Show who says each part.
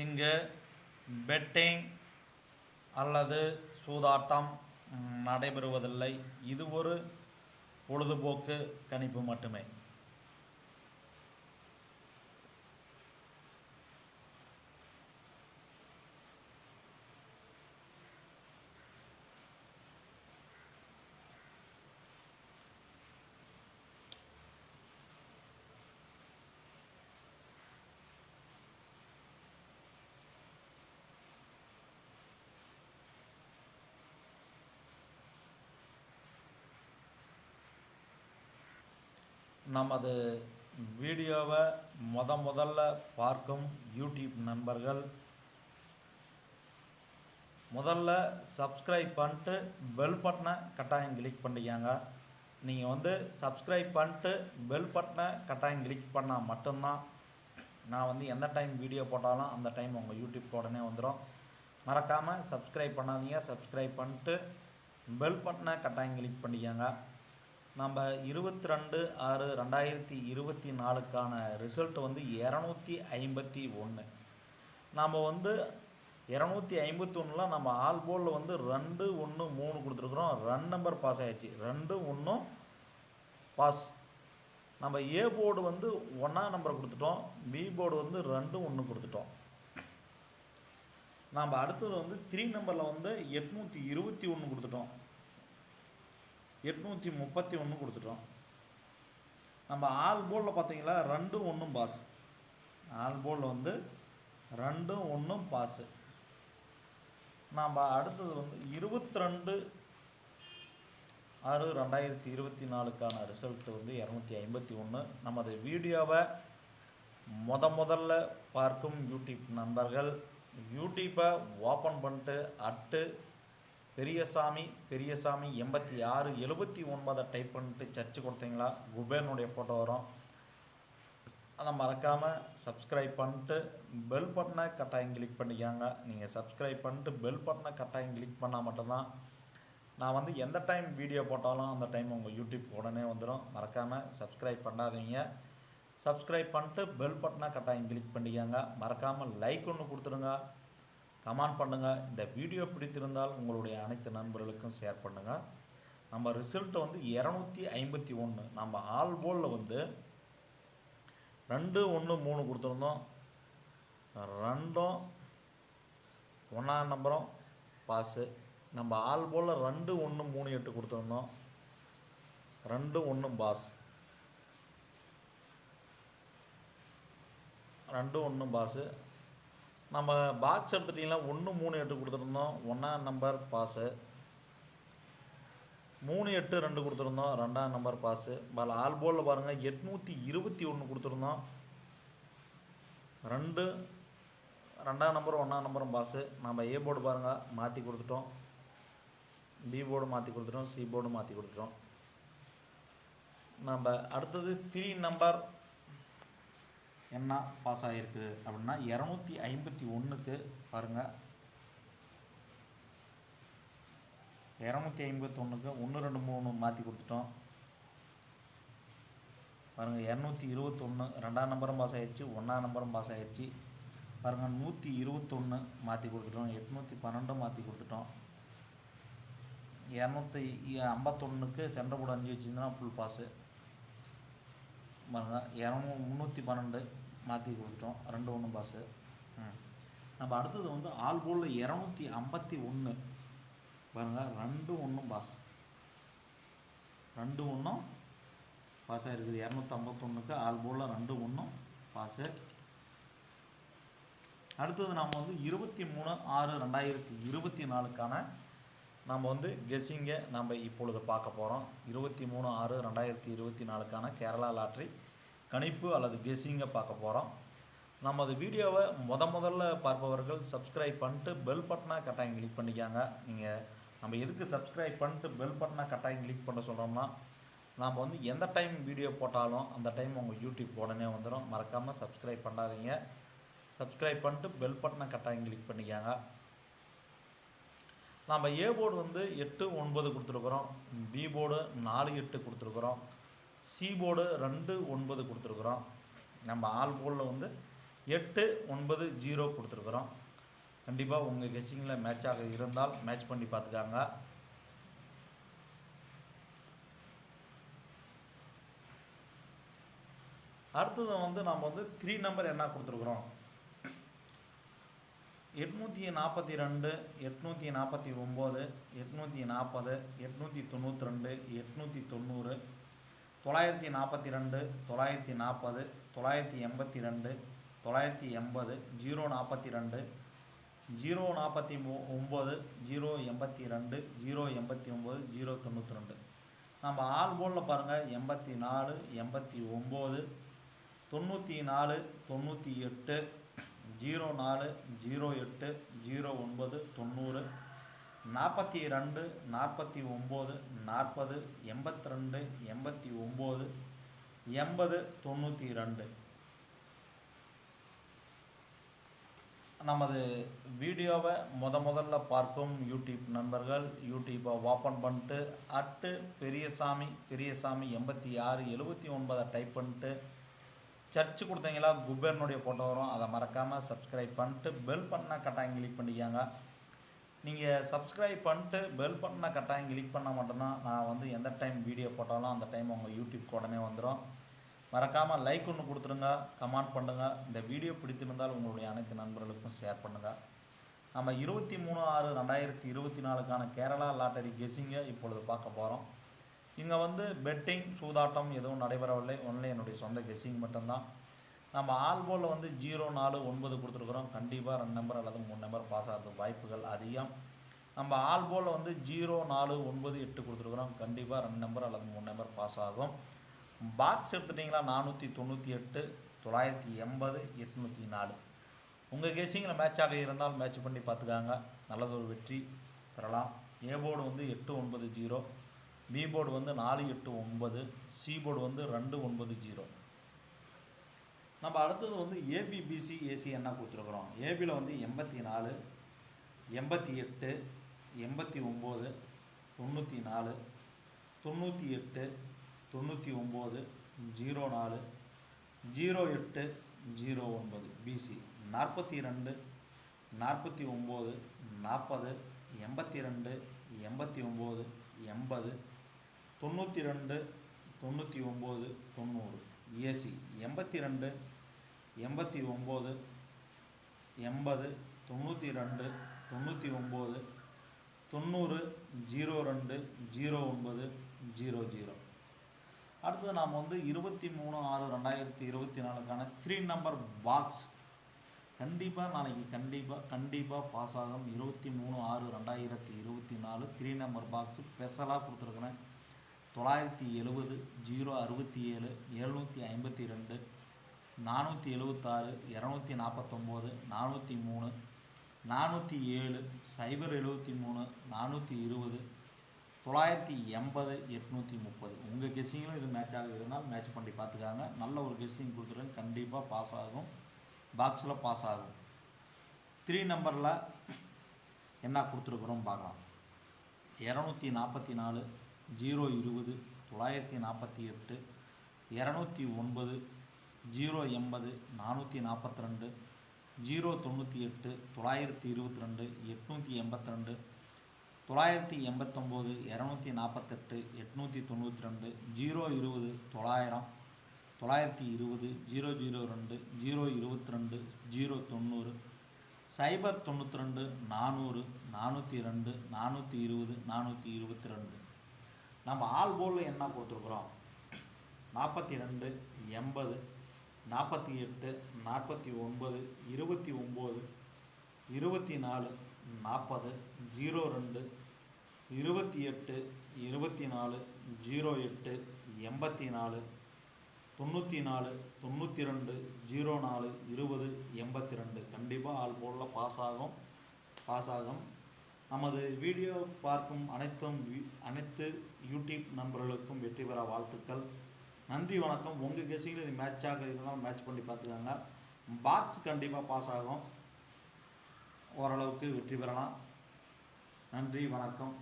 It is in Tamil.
Speaker 1: இங்கு பெட்டிங் அல்லது சூதாட்டம் நடைபெறுவதில்லை. இது ஒரு பொழுதுபோக்கு கணிப்பு மட்டுமே. நமது வீடியோவை முதல்ல பார்க்கும் யூடியூப் நண்பர்கள் முதல்ல சப்ஸ்கிரைப் பண்ணிட்டு பெல் பட்டனை கட்டாயம் கிளிக் பண்ணிக்கங்க. நீங்கள் சப்ஸ்கிரைப் பண்ணிட்டு பெல் பட்டனை கட்டாயம் கிளிக் பண்ணால் மட்டும்தான் நான் எந்த டைம் வீடியோ போட்டாலும் அந்த டைம் உங்கள் யூடியூப் உடனே வந்துடும். மறக்காமல் சப்ஸ்கிரைப் பண்ணாதீங்க. சப்ஸ்கிரைப் பண்ணிட்டு பெல் பட்டனை கட்டாயம் கிளிக் பண்ணிக்கங்க. நம்ம 22/6/2024க்கான ரிசல்ட் 251. நம்ம 251ல் நம்ம ஆல் போலில் 2 1 3 கொடுத்துருக்குறோம். ரன் நம்பர் பாஸ் ஆகிடுச்சு. 2 1 பாஸ். நம்ம ஏ போர்டு 1ஆம் நம்பரை கொடுத்துட்டோம். பி போர்டு 2 1 கொடுத்துட்டோம். நம்ம அடுத்தது 3 நம்பரில் 821 கொடுத்துட்டோம். 831 கொடுத்துட்டோம். நம்ம ஆல் போலில் பார்த்தீங்களா 2 1 பாஸ். ஆல் போலில் 2 1 பாஸு. நம்ம அடுத்தது 22/6/2024க்கான ரிசல்ட் 251. நமது வீடியோவை முதல்ல பார்க்கும் யூடியூப் நண்பர்கள் யூடியூப்பை ஓப்பன் பண்ணிட்டு பெரியசாமி 8679 டைப் பண்ணிட்டு சர்ச் கொடுத்தீங்களா குபேரனுடைய ஃபோட்டோ வரும். அதை மறக்காமல் சப்ஸ்கிரைப் பண்ணிட்டு பெல் பட்டனை கட்டாயம் கிளிக் பண்ணிக்காங்க. நீங்கள் சப்ஸ்கிரைப் பண்ணிட்டு பெல் பட்டனை கட்டாயம் கிளிக் பண்ணால் மட்டும்தான் நான் எந்த டைம் வீடியோ போட்டாலும் அந்த டைம் உங்கள் யூடியூப் உடனே வந்துடும். மறக்காமல் சப்ஸ்கிரைப் பண்ணாதீங்க. சப்ஸ்கிரைப் பண்ணிட்டு பெல் பட்டனை கட்டாயம் கிளிக் பண்ணிக்காங்க. மறக்காமல் லைக் ஒன்று கொடுத்துருங்க. கமெண்ட் பண்ணுங்கள். இந்த வீடியோ பிடித்திருந்தால் உங்களுடைய அனைத்து நண்பர்களுக்கும் ஷேர் பண்ணுங்கள். நம்ம ரிசல்ட் 251. நம்ம ஆல் போலில் 2 1 3 கொடுத்துருந்தோம். 2ம் 1ஆம் நம்பரும் பாஸு. நம்ம ஆல் போலில் 2 1 3 8 கொடுத்துருந்தோம். 2 1 பாஸ். 2 1 பாஸு. நம்ம பாக்ஸ் எடுத்துட்டிங்கன்னா 1 3 8 கொடுத்துருந்தோம். 1ஆம் நம்பர் பாஸு. 3 8 2 கொடுத்துருந்தோம். 2ஆம் நம்பர் பாஸு. ஆல் போலில் பாருங்கள் 821 கொடுத்துருந்தோம். 2ஆம் நம்பரும் 1ஆம் நம்பரும் பாஸு. நம்ம ஏ போர்டு பாருங்கள் மாற்றி கொடுத்துட்டோம். பி போர்டு மாற்றி கொடுத்துட்டோம். சி போர்டு மாற்றி கொடுத்துட்டோம். நம்ம அடுத்தது 3 நம்பர் என்ன பாஸ் ஆகிருக்கு அப்படின்னா 251க்கு பாருங்கள். 251க்கு 1 2 3 மாற்றி கொடுத்துட்டோம். பாருங்கள் 221 2ஆம் நம்பரும் பாஸ் ஆகிடுச்சு. 1ஆம் நம்பரும் பாஸ் ஆகிடுச்சு. பாருங்கள் 121 மாற்றி கொடுத்துட்டோம். 812 மாற்றி கொடுத்துட்டோம். 251க்கு சென்டர் போர்டு 5 வச்சுருந்தோன்னா ஃபுல் பாஸு. பாருங்கள் 312 மாற்றி கொடுத்துட்டோம். 2 1 பாஸு. நம்ம அடுத்தது ஆல் போலில் 251 பாருங்கள் 2 1 பாஸ். 2 1 பாஸாக இருக்குது. 251க்கு ஆல் போலில் 2 1 பாஸு. அடுத்தது நம்ம 23/6/2024க்கான நம்ம கெஸ்ஸிங்கை நம்ம இப்பொழுது பார்க்க போகிறோம். 23/6/2024க்கான கேரளா லாட்ரி கணிப்பு அல்லது கெஸ்ஸிங்கை பார்க்க போகிறோம். நமது வீடியோவை முதல்ல பார்ப்பவர்கள் சப்ஸ்கிரைப் பண்ணிட்டு பெல் பட்டனை கட்டாயம் கிளிக் பண்ணிக்காங்க. நம்ம எதுக்கு சப்ஸ்கிரைப் பண்ணிட்டு பெல் பட்டனை கட்டாயம் கிளிக் பண்ண சொல்கிறோம்னா நாம் எந்த டைம் வீடியோ போட்டாலும் அந்த டைம் உங்கள் யூடியூப் உடனே வந்துடும். மறக்காமல் சப்ஸ்கிரைப் பண்ணாதீங்க. சப்ஸ்கிரைப் பண்ணிட்டு பெல் பட்டனை கட்டாயம் கிளிக் பண்ணிக்காங்க. நம்ம ஏ போர்டு 8 9 கொடுத்துருக்குறோம். பி போர்டு 4 8 கொடுத்துருக்குறோம். சி போர்டு 2 9 கொடுத்துருக்குறோம். நம்ம ஆல் போர்டில் 890 கொடுத்துருக்குறோம். கண்டிப்பாக உங்கள் கெஸ்ஸிங்கில் மேட்சாக இருந்தால் மேட்ச் பண்ணி பார்த்துக்காங்க. அடுத்தது வந்து நம்ம வந்து 3 நம்பர் என்ன கொடுத்துருக்குறோம், 842, 849, 840, 892, 890, 942, 940, 982, 980, 042, 049, 082, 089, 092. நம்ம ஆல் போலில் பாருங்கள் 84, 89, 94, 98, 04, 08, 09, 90, 42, 49, 40, 82, 89, 80, 92. நமது வீடியோவை முதல்ல பார்க்கும் யூடியூப் நண்பர்கள் யூடியூப்பை ஓப்பன் பண்ணிட்டு பெரியசாமி 86 79 டைப் பண்ணிட்டு சர்ச் கொடுத்தீங்களா குபேரனுடைய ஃபோட்டோ வரும். அதை மறக்காமல் சப்ஸ்கிரைப் பண்ணிட்டு பெல் பட்டனை கட்டாயம் கிளிக் பண்ணிக்காங்க. நீங்கள் சப்ஸ்கிரைப் பண்ணிட்டு பெல் பட்டனை கட்டாயம் கிளிக் பண்ணால் மட்டும்தான் நான் வந்து எந்த டைம் வீடியோ போட்டாலும் அந்த டைம் உங்கள் யூடியூப் உடனே வந்துடும். மறக்காமல் லைக் ஒன்று கொடுத்துருங்க, கமெண்ட் பண்ணுங்கள். இந்த வீடியோ பிடித்திருந்தால் உங்களுடைய அனைத்து நண்பர்களுக்கும் ஷேர் பண்ணுங்கள். நம்ம 23/6/2024 கேரளா லாட்டரி கெஸ்ஸிங்கை இப்பொழுது பார்க்க போகிறோம். இங்கே வந்து பெட்டிங் சூதாட்டம் எதுவும் நடைபெறவில்லை, ஒன்லி என்னுடைய சொந்த கெஸ்ஸிங் மட்டும்தான். நம்ம ஆல் போலில் வந்து 0, 4, 9 கொடுத்துருக்குறோம். கண்டிப்பாக 2 நம்பர் அல்லது 3 நம்பர் பாஸ் ஆகிறதுக்கு வாய்ப்புகள் அதிகம். நம்ம ஆல் போலில் வந்து 0, 4, 9, 8 கொடுத்துருக்குறோம். கண்டிப்பாக 2 நம்பர் அல்லது 3 நம்பர் பாஸ் ஆகும். பாக்ஸ் எடுத்துட்டிங்களா 498, 980, 804. உங்கள் கெஸ்ஸிங்கில் மேட்சாக இருந்தால் மேட்ச் பண்ணி பார்த்துக்காங்க, நல்லதொரு வெற்றி பெறலாம். ஏ போர்டு வந்து 890, பி போர்டு வந்து 489, சி போர்டு வந்து 290. நம்ம அடுத்தது வந்து ஏபிபிசி ஏசி என்ன கொடுத்துருக்குறோம். ஏபியில் வந்து 84, 88, 89, 94, 98, 99, 04, 08, 09. பிசி 42, 49, 40, 82, 89, 80, 92, 99, 90. ஏசி 82, 89, 80, 92, 99, 90, 02, 09, 00. அடுத்தது நாம் வந்து 23/6/2024 3 நம்பர் பாக்ஸ் கண்டிப்பாக நாளைக்கு கண்டிப்பாக பாஸ் ஆகும். 23/6/2024 3 நம்பர் பாக்ஸு ஸ்பெஷலாக கொடுத்துருக்குறேன். 970, 067, 752, 476, 249, 403, 407, 073, 420, 980, 830. உங்கள் கெஸ்ஸிங்கில் இது மேட்சாக இருந்தால் மேட்ச் பண்ணி பார்த்துக்காங்க. நல்ல ஒரு கெஸ்ஸிங் கொடுத்துருக்கேன், கண்டிப்பாக பாஸ் ஆகும், பாக்ஸில் பாஸ் ஆகும். 3 நம்பரில் என்ன கொடுத்துருக்குறோம் பார்க்கலாம். 244, 020, 948, 209, 080, 442, 098, 922, 882, 989, 248, 892, 020, 900, 920, 002, 022, 090, 092, 400, 402, 420, 422. நம்ம ஆல் போலில் என்ன கொடுத்துருக்குறோம். 42, 80, 48, 49, 29, 24, 40, 02, 28, 24, 08, 84, 94, 92, 04, 20, 82. கண்டிப்பாக ஆல் போலில் பாஸ் ஆகும். நமது வீடியோ பார்க்கும் அனைத்து யூடியூப் நண்பர்களுக்கும் வெற்றி பெற வாழ்த்துக்கள். நன்றி, வணக்கம். உங்கள் கெஸ்ஸிங்கில் இது மேட்சாக இருந்தால் மேட்ச் பண்ணி பார்த்துக்கோங்க. பாக்ஸ் கண்டிப்பாக பாஸ் ஆகும், ஓரளவுக்கு வெற்றி பெறலாம். நன்றி, வணக்கம்.